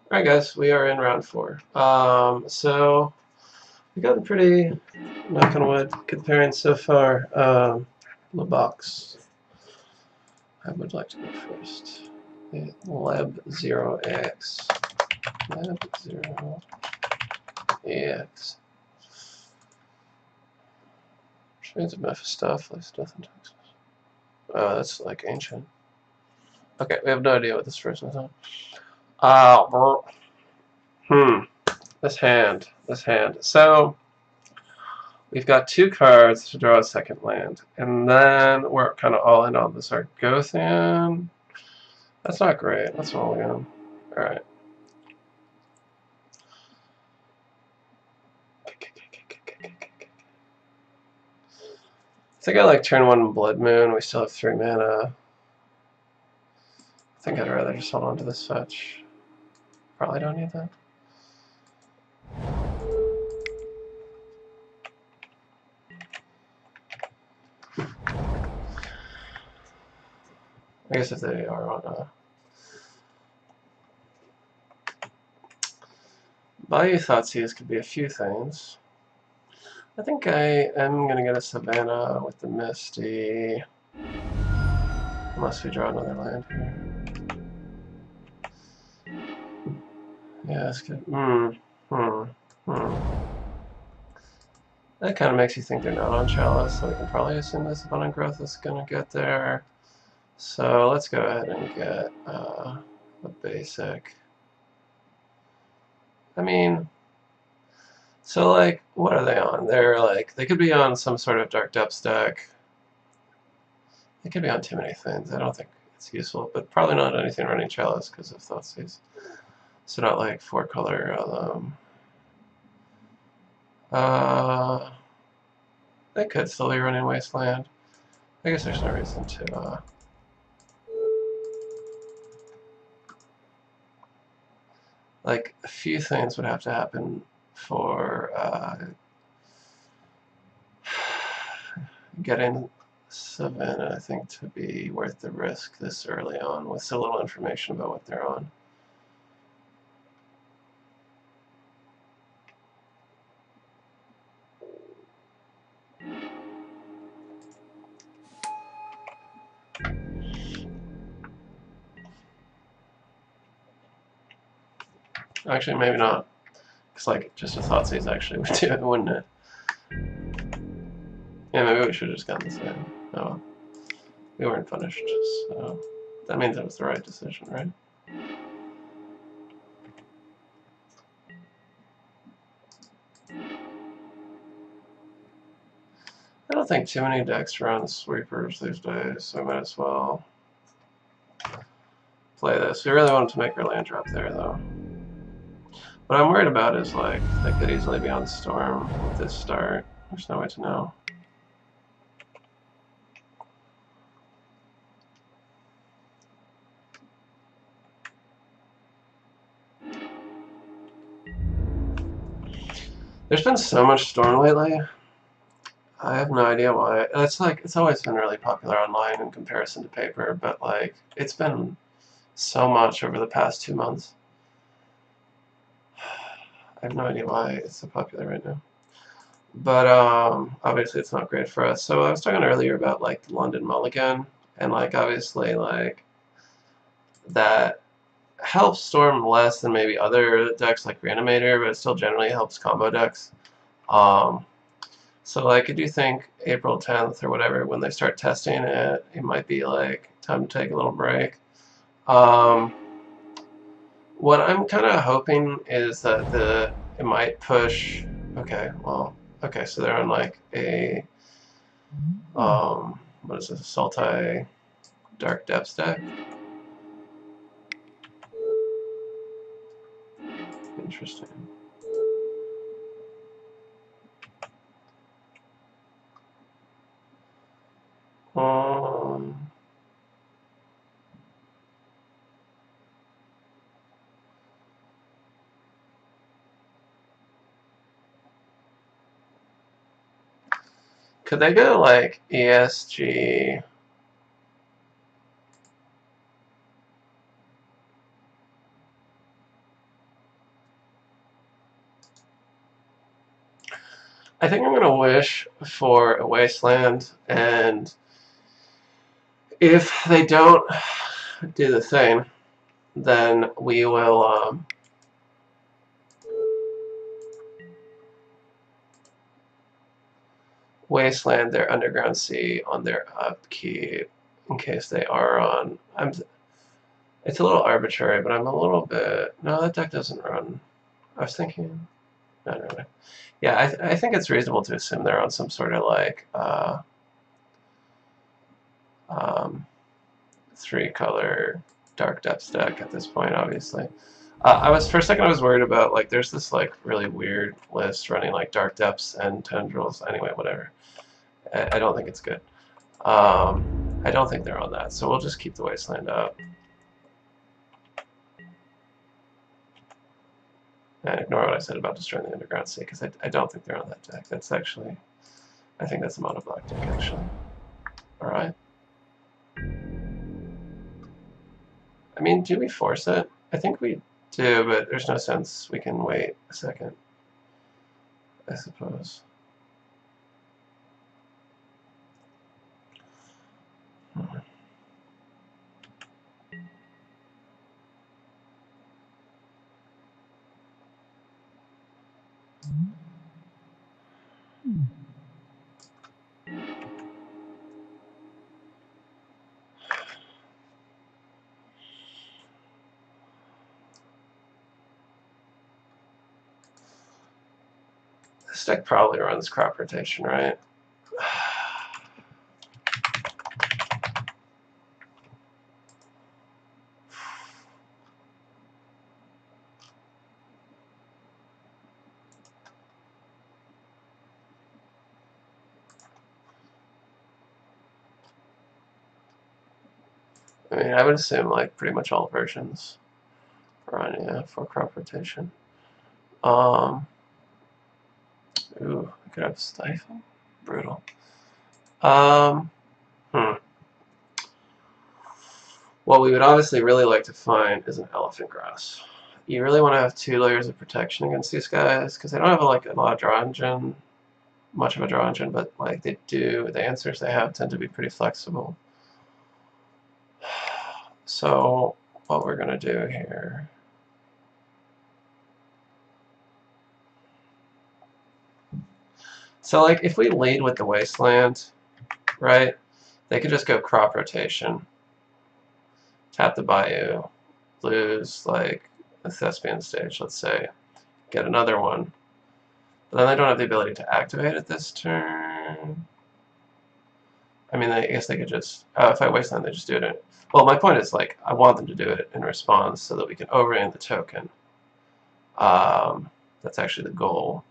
Alright guys, we are in round 4. So we've gotten pretty, knock on wood, good pairings so far. The box. I would like to go first. The Leb 0x. Leb 0x. Shades of Mephistopheles, Death in Texas. Oh, that's like ancient. Okay, we have no idea what this person is on. This hand. So we've got 2 cards to draw a second land, and then we're kind of all in on this Argothian. That's not great. That's mulligan. All right. I think I like turn 1 Blood Moon. We still have 3 mana. I think I'd rather just hold on to this fetch. Probably don't need that. I guess if they are on a Bayou Thoughtseize could be a few things. I think I am going to get a Savannah with the Misty. Unless we draw another land here. Yeah, that's good. That kind of makes you think they're not on Chalice, so we can probably assume this Abundant Growth is going to get there. So let's go ahead and get a basic. I mean, so like, what are they on? They're like, they could be on some sort of Dark Depths deck. They could be on too many things. I don't think it's useful, but probably not anything running Chalice because of Thoughtseize. So not like 4-color. They could still be running Wasteland. I guess there's no reason to. Like, a few things would have to happen for getting Savannah, I think, to be worth the risk this early on with so little information about what they're on. Actually, maybe not. Because, like, just a Thoughtseize actually would do it, wouldn't it? Yeah, maybe we should have just gotten this in. Oh, we weren't punished, so that means it was the right decision, right? I don't think too many decks run sweepers these days, so I might as well play this. We really wanted to make our land drop there, though. What I'm worried about is, like, they could easily be on Storm with this start. There's no way to know. There's been so much Storm lately. I have no idea why. It's like, it's always been really popular online in comparison to paper, but, like, it's been so much over the past 2 months. I have no idea why it's so popular right now. But obviously it's not great for us. So I was talking earlier about like the London Mulligan, and like obviously like that helps Storm less than maybe other decks like Reanimator, but it still generally helps combo decks. So like I do think April 10th or whatever, when they start testing it, it might be like time to take a little break. What I'm kind of hoping is that it might push. Okay, well, okay, so they're on like a what is this? Sultai Dark Depths deck. Interesting. Could they go like ESG? I think I'm gonna wish for a Wasteland, and if they don't do the thing, then we will Wasteland their Underground Sea on their upkeep in case they are on. It's a little arbitrary, but I'm a little bit. No, that deck doesn't run. I was thinking. No. Yeah, I think it's reasonable to assume they're on some sort of like 3-color Dark Depths deck at this point, obviously. For a second I was worried about like there's this like really weird list running like Dark Depths and Tendrils. Anyway, whatever. I don't think it's good. I don't think they're on that, so we'll just keep the Wasteland up. And ignore what I said about destroying the Underground Sea, because I don't think they're on that deck. That's actually, I think that's a mono black deck, actually. Alright. I mean, do we force it? I think we do, but there's no sense. We can wait a second, I suppose. This deck probably runs crop rotation, right? I mean, I would assume like pretty much all versions run, yeah, for crop rotation. Ooh, I could have Stifle. Brutal. What we would obviously really like to find is an Elephant Grass. You really want to have 2 layers of protection against these guys, because they don't have like a lot of draw engine, much of a draw engine, but like they do, the answers they have tend to be pretty flexible. So what we're going to do here, so like if we lead with the Wasteland, right, they could just go crop rotation, tap the Bayou, lose like a Thespian stage, let's say, get another one, but then they don't have the ability to activate it this turn. I mean, I guess they could just, if I Wasteland, they just do it. Well, my point is, like, I want them to do it in response so that we can overhand the token. That's actually the goal.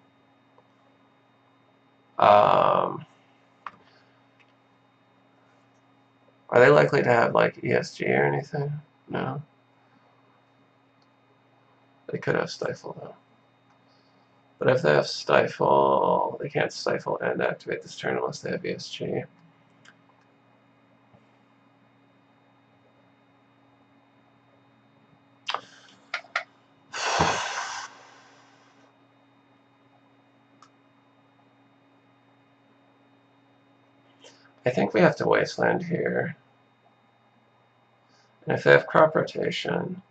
Are they likely to have, like, ESG or anything? No. They could have Stifle, though. But if they have Stifle, they can't Stifle and activate this turn unless they have ESG. I think we have to Wasteland here. And if they have crop rotation,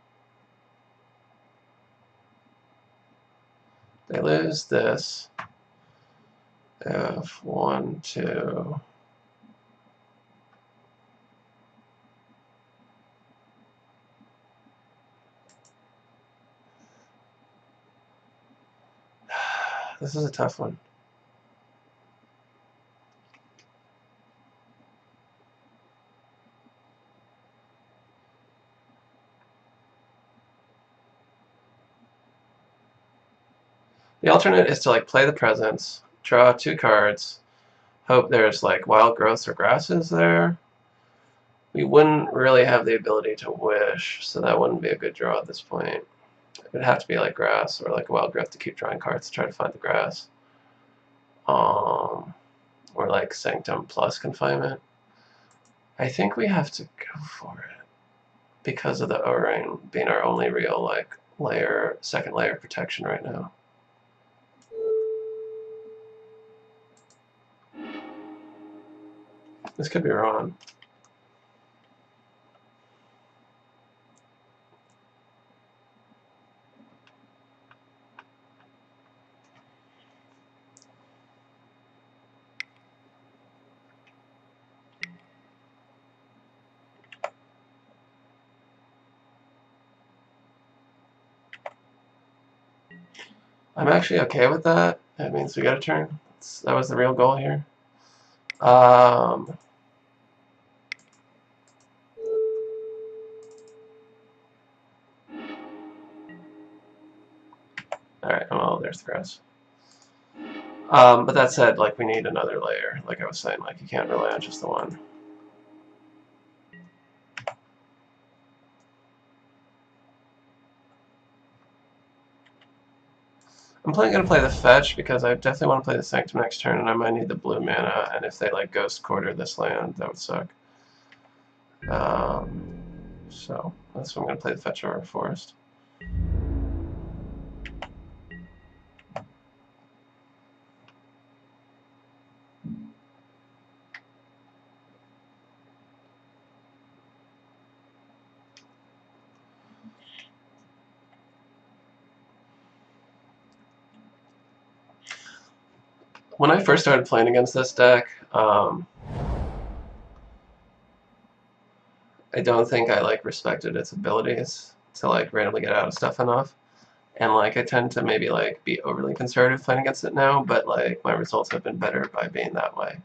they lose this. They have 1, 2. This is a tough one. The alternate is to like play the presence, draw 2 cards, hope there's like wild growths or grasses there. We wouldn't really have the ability to wish, so that wouldn't be a good draw at this point. It would have to be like grass or like a wild growth to keep drawing cards to try to find the grass. Or like Sanctum plus Confinement. I think we have to go for it because of the O-Ring being our only real like second layer of protection right now. This could be wrong. I'm actually okay with that. That means we got a turn. That was the real goal here. Alright, oh, there's the grass. But that said, like, we need another layer. Like I was saying, like, you can't rely on just the one. I'm going to play the fetch because I definitely want to play the Sanctum next turn, and I might need the blue mana, and if they, like, Ghost Quarter this land, that would suck. So, that's why I'm going to play the fetch over Forest. When I first started playing against this deck, I don't think I like respected its abilities to like randomly get out of stuff enough, and like I tend to maybe like be overly conservative playing against it now, but like my results have been better by being that way.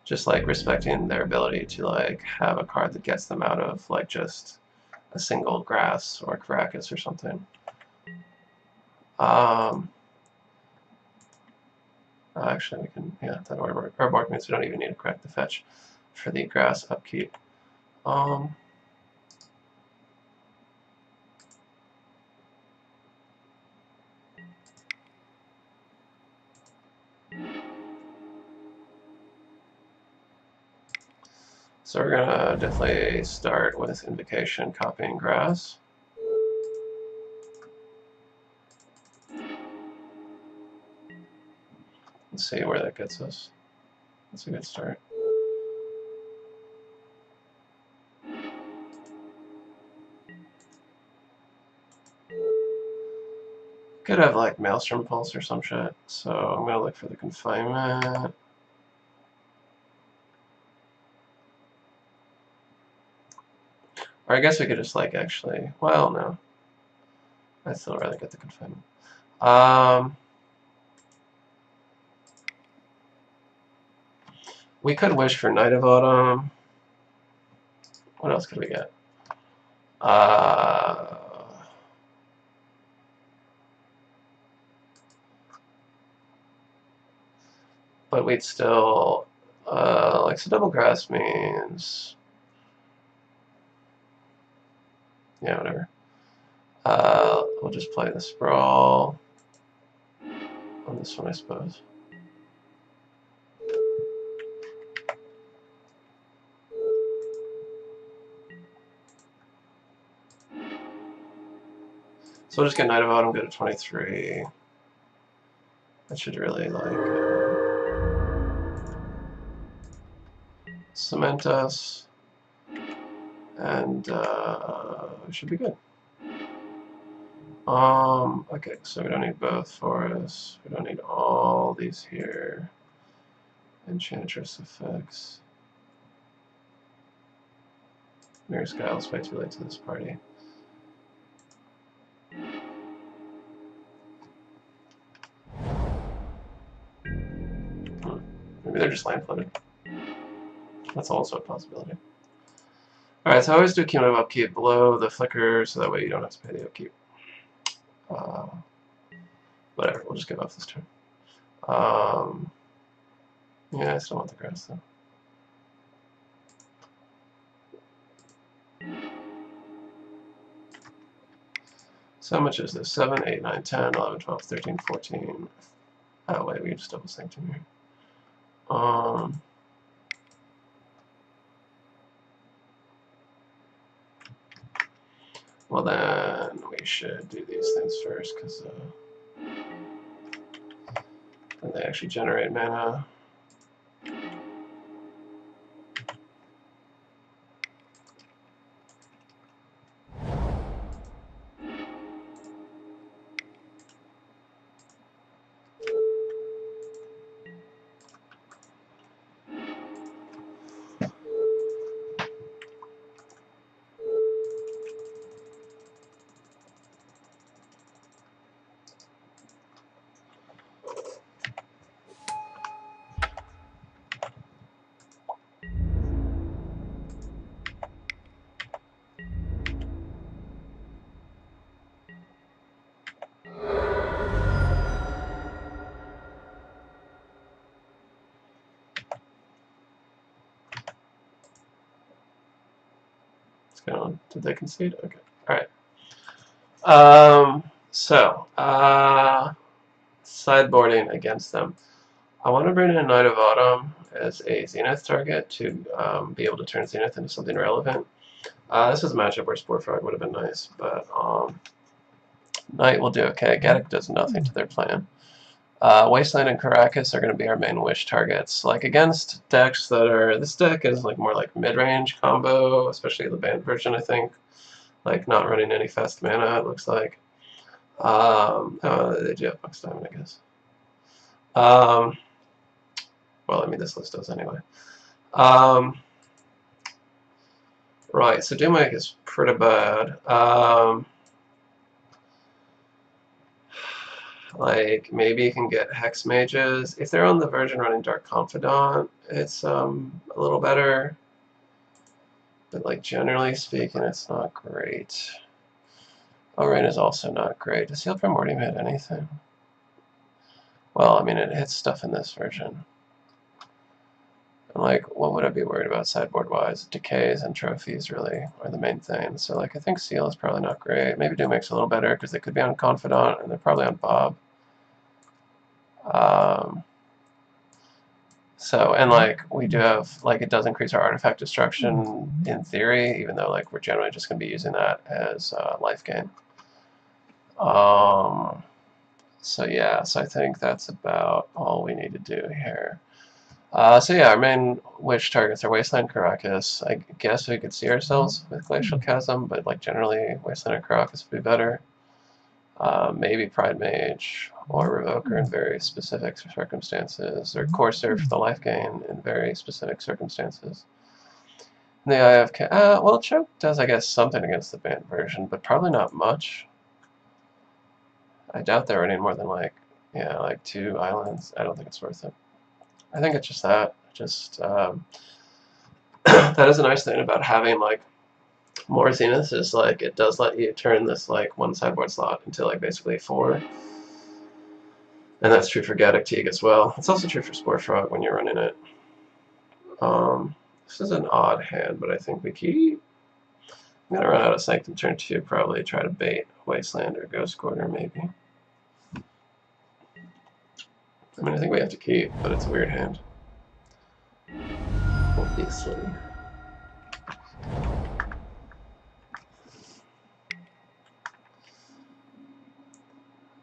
Just like respecting their ability to like have a card that gets them out of like just a single grass or Karakas or something. Actually, we can, yeah, that Urborg means we don't even need to correct the fetch for the grass upkeep. So we're gonna definitely start with Invocation, copying grass. Let's see where that gets us. That's a good start. Could have like Maelstrom Pulse or some shit. So I'm gonna look for the Confinement. Or I guess we could just like actually, well, no. I'd still rather get the Confinement. We could wish for Night of Autumn. What else could we get? But we'd still, like, so double grass means, yeah, whatever. We'll just play the Sprawl on this one, I suppose. So we'll just get Night of Autumn, go to 23. That should really, like, cement us. And it should be good. Okay, so we don't need both forests. We don't need all these here. Enchantress effects. Mirri's Guile's way too late to this party. Maybe they're just land flooded. That's also a possibility. Alright, so I always do cumulative upkeep below the flicker, so that way you don't have to pay the upkeep. Whatever, we'll just give up this turn. Yeah, I still want the grass though. So how much is this? 7, 8, 9, 10, 11, 12, 13, 14. Oh wait, we can just double Sanctum here. Well then, we should do these things first, because then they actually generate mana. What's going on? Did they concede? Okay. Alright. Sideboarding against them. I want to bring in Knight of Autumn as a Zenith target to be able to turn Zenith into something relevant. This is a matchup where Spore Frog would have been nice, but Knight will do okay. Gaddock does nothing to their plan. Wasteland and Karakas are going to be our main wish targets. Like against decks that are, this deck is like more like mid-range combo, especially the banned version, I think. Like not running any fast mana, it looks like. They do have Box Diamond, I guess. Well, I mean, this list does anyway. Right, so Doomwake is pretty bad. Like, maybe you can get Hex Mages. If they're on the version running Dark Confidant, it's a little better. But, like, generally speaking, it's not great. Rain is also not great. Does Seal of Primordium hit anything? Well, I mean, it hits stuff in this version. And, like, what would I be worried about sideboard-wise? Decays and trophies, really, are the main thing. So, like, I think Seal is probably not great. Maybe Doomwake's a little better, because they could be on Confidant, and they're probably on Bob. And, like, we do have, like, it does increase our artifact destruction in theory, even though, like, we're generally just going to be using that as life gain. So, yeah, so I think that's about all we need to do here. So yeah, our main wish targets are Wasteland, Karakas. I guess we could see ourselves with Glacial Chasm, but like generally, Wasteland or Karakas would be better. Maybe Pridemage or Revoker in very specific circumstances, or Courser for the life gain in very specific circumstances. In the Eye of well, Choke does, I guess, something against the banned version, but probably not much. I doubt they're running more than like 2 islands. I don't think it's worth it. I think it's just that. That is a nice thing about having like more Zeniths is like it does let you turn this like one sideboard slot into like basically 4. And that's true for Gaddock Teeg as well. It's also true for Spore Frog when you're running it. This is an odd hand, but I think we keep. I'm gonna run out of Sanctum turn 2, probably try to bait Wasteland or Ghost Quarter maybe. I mean, I think we have to keep, but it's a weird hand. Obviously.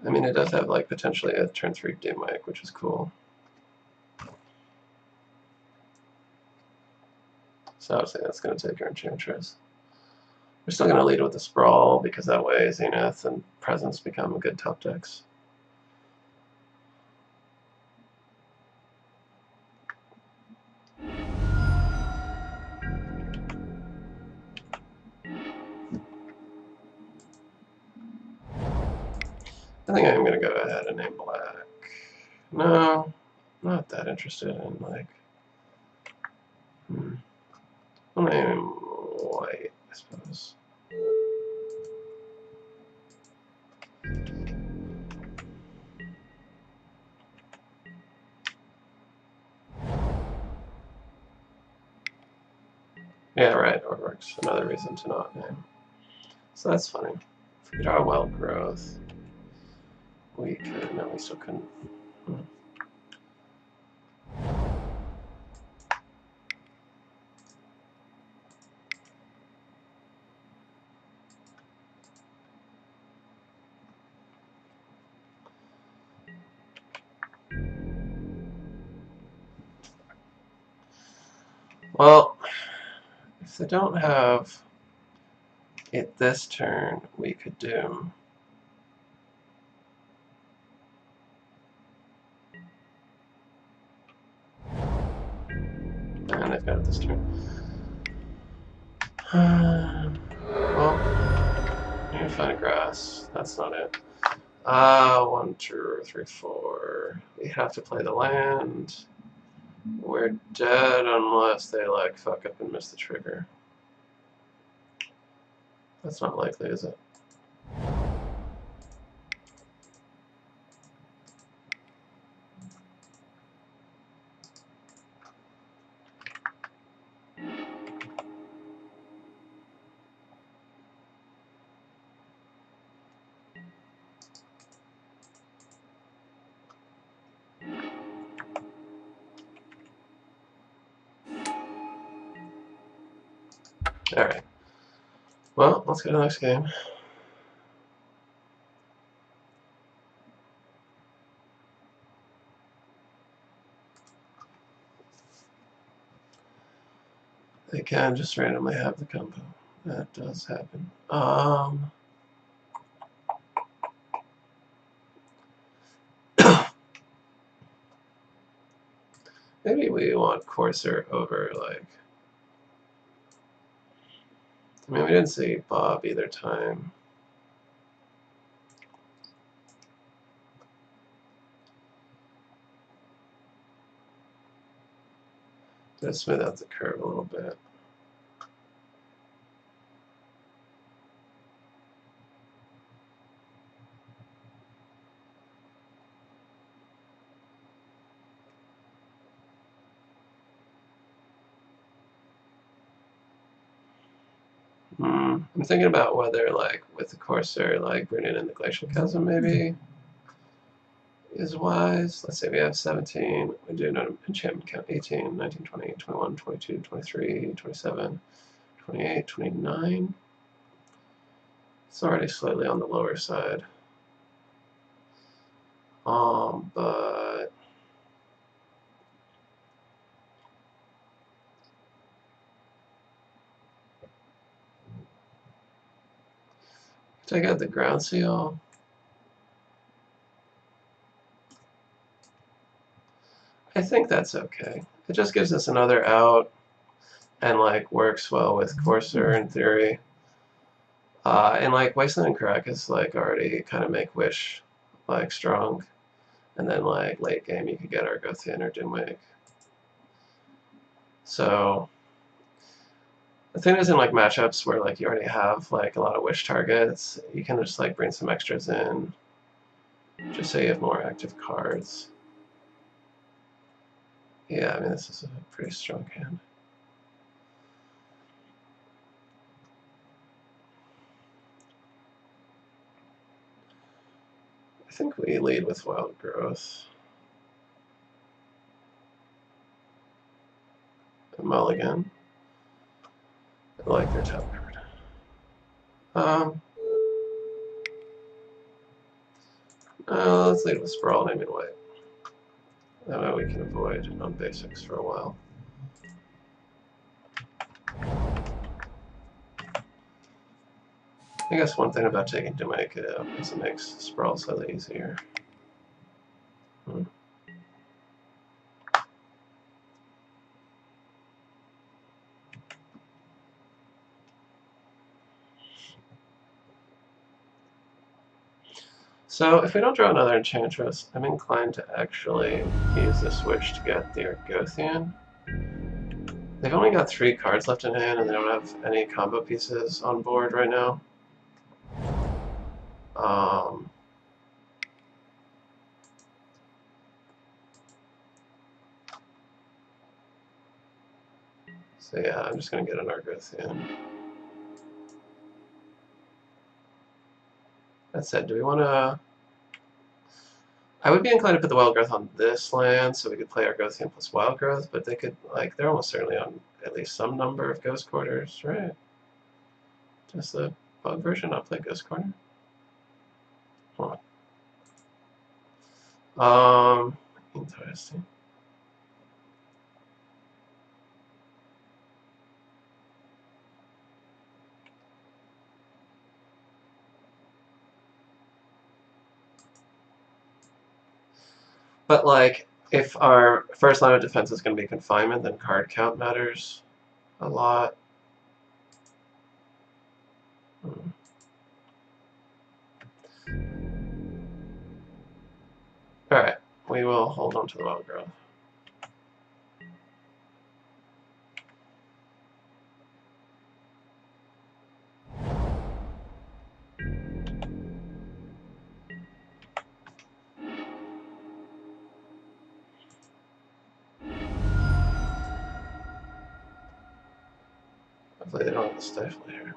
I mean, it does have, like, potentially a turn 3 Doomwake, which is cool. So obviously that's going to take our Enchantress. We're still going to lead with the Sprawl, because that way Zenith and Presence become good top decks. I think I'm going to go ahead and name black. No, not that interested in, like... I'll name white, I suppose. Yeah, right, or works. Another reason to not name. So that's funny. If we draw Wild Growth, we could... No, we still couldn't. Well, if they don't have it this turn, we could Doom. And they've got it this turn. Well, you're finding grass. That's not it. 1, 2, 3, 4. We have to play the land. We're dead unless they like fuck up and miss the trigger. That's not likely, is it? Alright. Well, let's go to the next game. They can just randomly have the combo. That does happen. Maybe we want Courser over, like... I mean, we didn't see Bob either time. Let's smooth out the curve a little bit. I'm thinking about whether, like, with the Courser, like, bringing in the Glacial Chasm maybe is wise. Let's say we have 17. We do an enchantment count 18, 19, 20, 21, 22, 23, 27, 28, 29. It's already slightly on the lower side. But take out the ground seal. I think that's okay. It just gives us another out and like works well with Courser in theory. And like Wasteland and Karakas like already kind of make Wish like strong. And then like late game you could get Argothian or Doomwake. So the thing is in like matchups where like you already have like a lot of Wish targets, you can just like bring some extras in just so you have more active cards. Yeah, I mean this is a pretty strong hand. I think we lead with Wild Growth. A mulligan. I like their top card. Let's lead with Sprawl, name it white. That way we can avoid non-basics for a while. I guess one thing about taking Doomwake is it makes Sprawl slightly easier. So if we don't draw another Enchantress, I'm inclined to actually use this Wish to get the Argothian. They've only got 3 cards left in hand and they don't have any combo pieces on board right now. So yeah, I'm just going to get an Argothian. That said, do we want to... I would be inclined to put the Wild Growth on this land so we could play Argothian plus Wild Growth, but they could, like, they're almost certainly on at least some number of Ghost Quarters, right? Does the bug version not play Ghost Quarter? Huh. Interesting. But, like, if our first line of defense is going to be Confinement, then card count matters a lot. Alright, we will hold on to the Wild Growth. Hopefully they don't have the stifle here.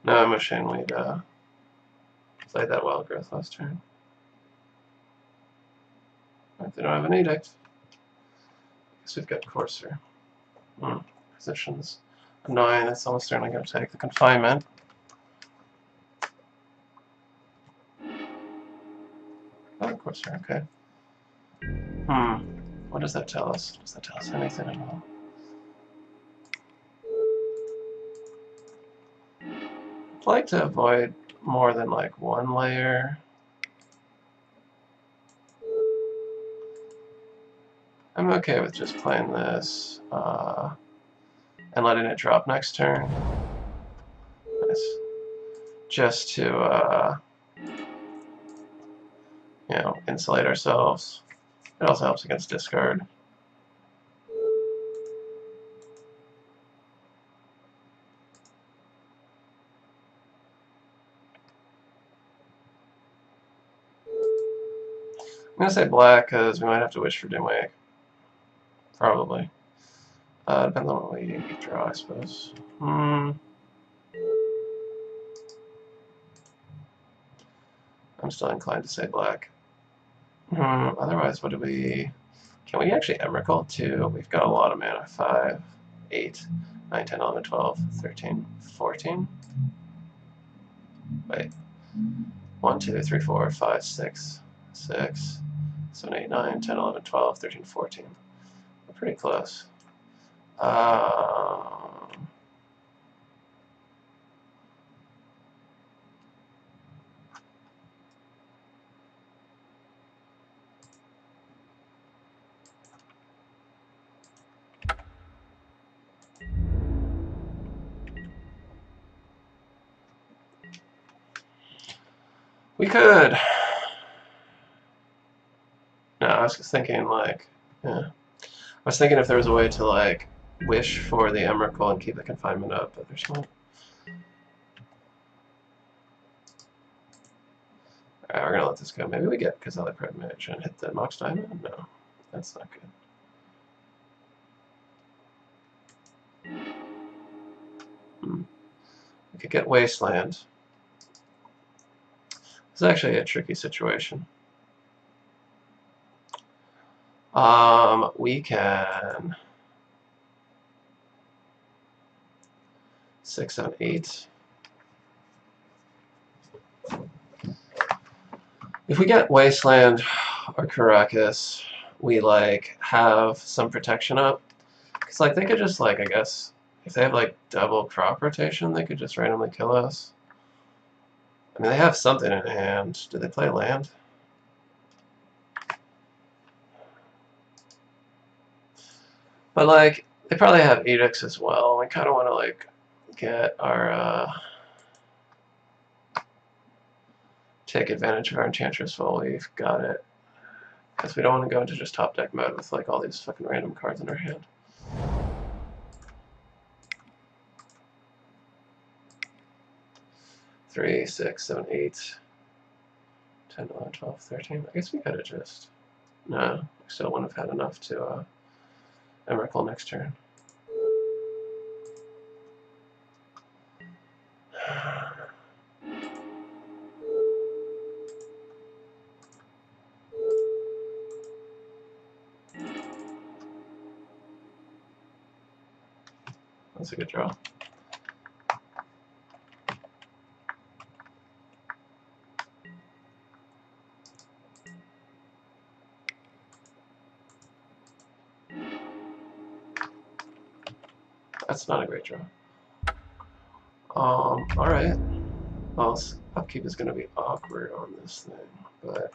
No, I'm wishing we'd played that wild growth last turn. Right, they don't have an edict. Guess we've got Courser. Positions. Annoying, it's almost certainly going to take the confinement. Oh, Courser, okay. What does that tell us? Does that tell us anything at all? I'd like to avoid more than like one layer. I'm okay with just playing this and letting it drop next turn. Nice. Just to you know, insulate ourselves. It also helps against discard. I'm gonna say black because we might have to wish for Doomwake. Probably. Depends on what we draw, I suppose. I'm still inclined to say black. Otherwise, what do we... Can we actually Emrakul too? We've got a lot of mana. 5, 8, 9, 10, 11, 12, 13, 14? Wait. 1, 2, 3, 4, 5, 6, 6, 7, 8, 9, 10, 11, 12, 13, 14. We're pretty close. We could. No, I was just thinking like, yeah. I was thinking if there was a way to like wish for the Emrakul and keep the confinement up, but there's not. Alright, we're gonna let this go. Maybe we get Qasali Pridemage and hit the Mox Diamond? No, that's not good. We could get Wasteland. It's actually a tricky situation. We can 6, 7, 8. If we get Wasteland or Karakas, we like have some protection up. Cause like they could just like, I guess if they have like double crop rotation, they could just randomly kill us. I mean, they have something in hand. Do they play land? But like, they probably have edicts as well. We kind of want to like get our take advantage of our Enchantress while we've got it, because we don't want to go into just top deck mode with like all these fucking random cards in our hand. Three, 6, 7, 8, 10, 11, 12, 13. I guess we could have just... No, we still wouldn't have had enough to Emrakul next turn. That's a good draw. That's not a great draw. Alright. Well, upkeep is going to be awkward on this thing, but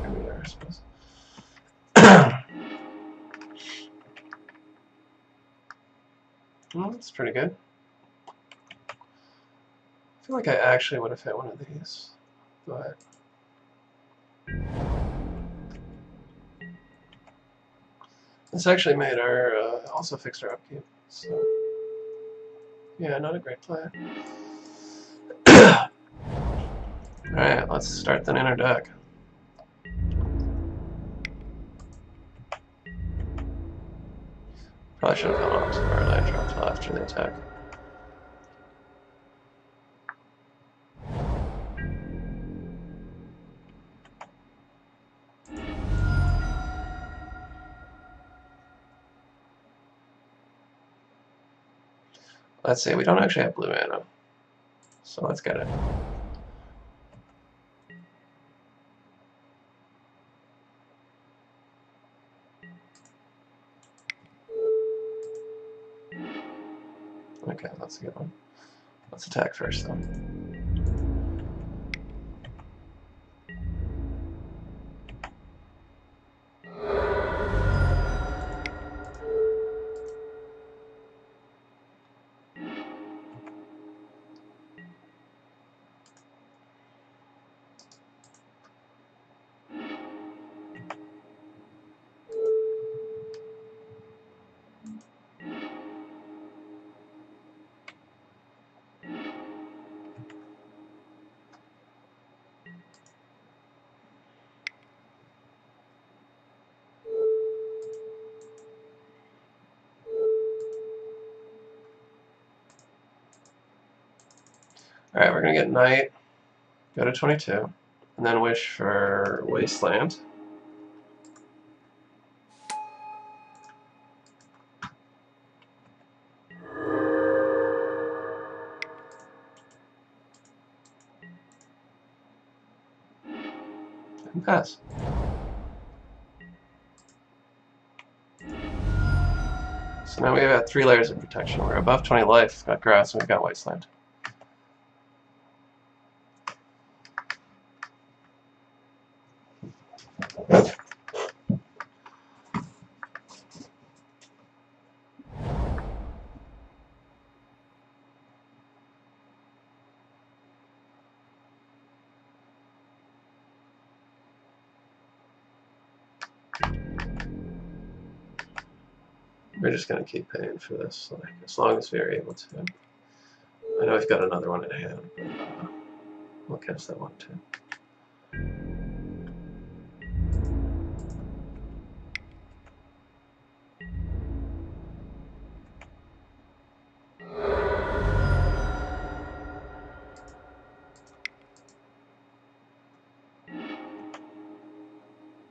here we are, I suppose. Well, that's pretty good. I feel like I actually would have hit one of these, but... This actually made our, also fixed our upkeep, so... Yeah, not a great play. Alright, let's start the inner deck. Probably should have held on to our land drop until after the attack. Let's see, we don't actually have blue mana, so let's get it. Okay, that's a good one. Let's attack first, though. Alright, we're going to get Knight, go to 22, and then wish for Wasteland. And pass. So now we've got 3 layers of protection. We're above 20 life, got grass, and we've got Wasteland. We're just going to keep paying for this, like, as long as we're able to. I know we've got another one in hand, but we'll catch that one too.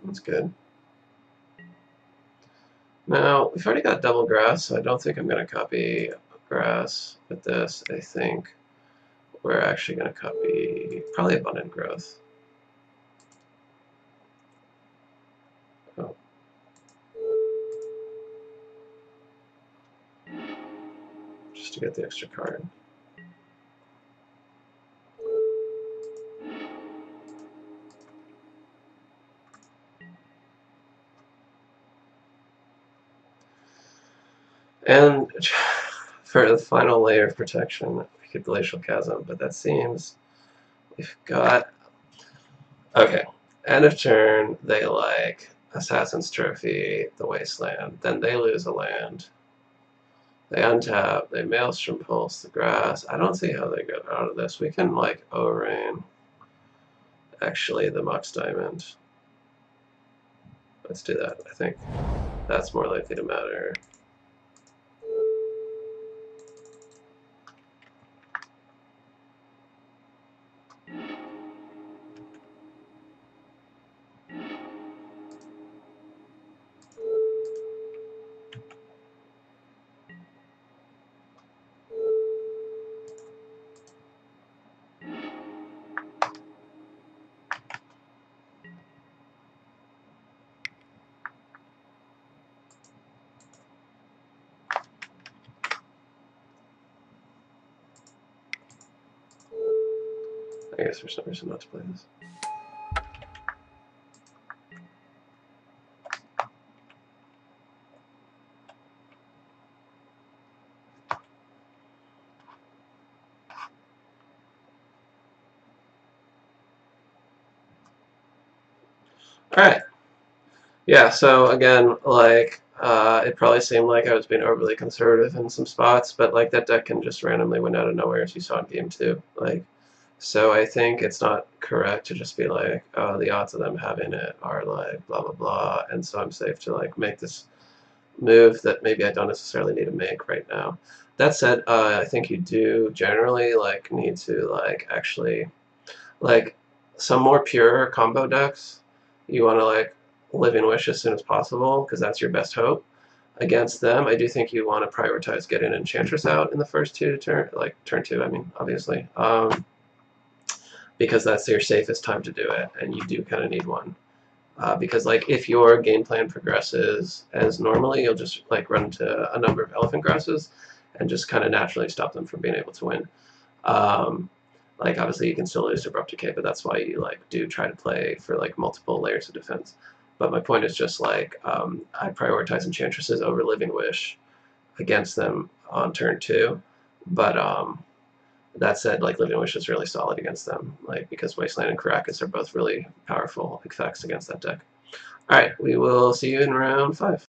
That's good. Now, we've already got double grass, so I don't think I'm going to copy grass with this. I think we're actually going to copy probably abundant growth. Oh. Just to get the extra card. And for the final layer of protection, we could Glacial Chasm, but that seems we've got. Okay, end of turn, they like Assassin's Trophy, the Wasteland, then they lose a land. They untap, they Maelstrom Pulse the grass. I don't see how they get out of this. We can like O-Rain, actually, the Mox Diamond. Let's do that. I think that's more likely to matter. I guess for some reason not to play this. Alright. Yeah, so again, like, it probably seemed like I was being overly conservative in some spots, but like that deck can just randomly win out of nowhere, as you saw in game 2. Like, so I think it's not correct to just be like, oh, the odds of them having it are like blah blah blah, and so I'm safe to like make this move that maybe I don't necessarily need to make right now. That said, I think you do generally like need to like actually like some more pure combo decks. You want to like Living Wish as soon as possible because that's your best hope. against them. I do think you want to prioritize getting Enchantress out in the first turn 2, I mean, obviously. Because that's your safest time to do it, and you do kind of need one. Because like if your game plan progresses as normally, you'll just like run into a number of elephant grasses and just kind of naturally stop them from being able to win. Like obviously you can still lose to Abrupt Decay, but that's why you like do try to play for like multiple layers of defense. But my point is just like I prioritize Enchantresses over Living Wish against them on turn 2, but that said, like Living Wish is really solid against them, like because Wasteland and Karakas are both really powerful effects against that deck. All right, we will see you in round 5.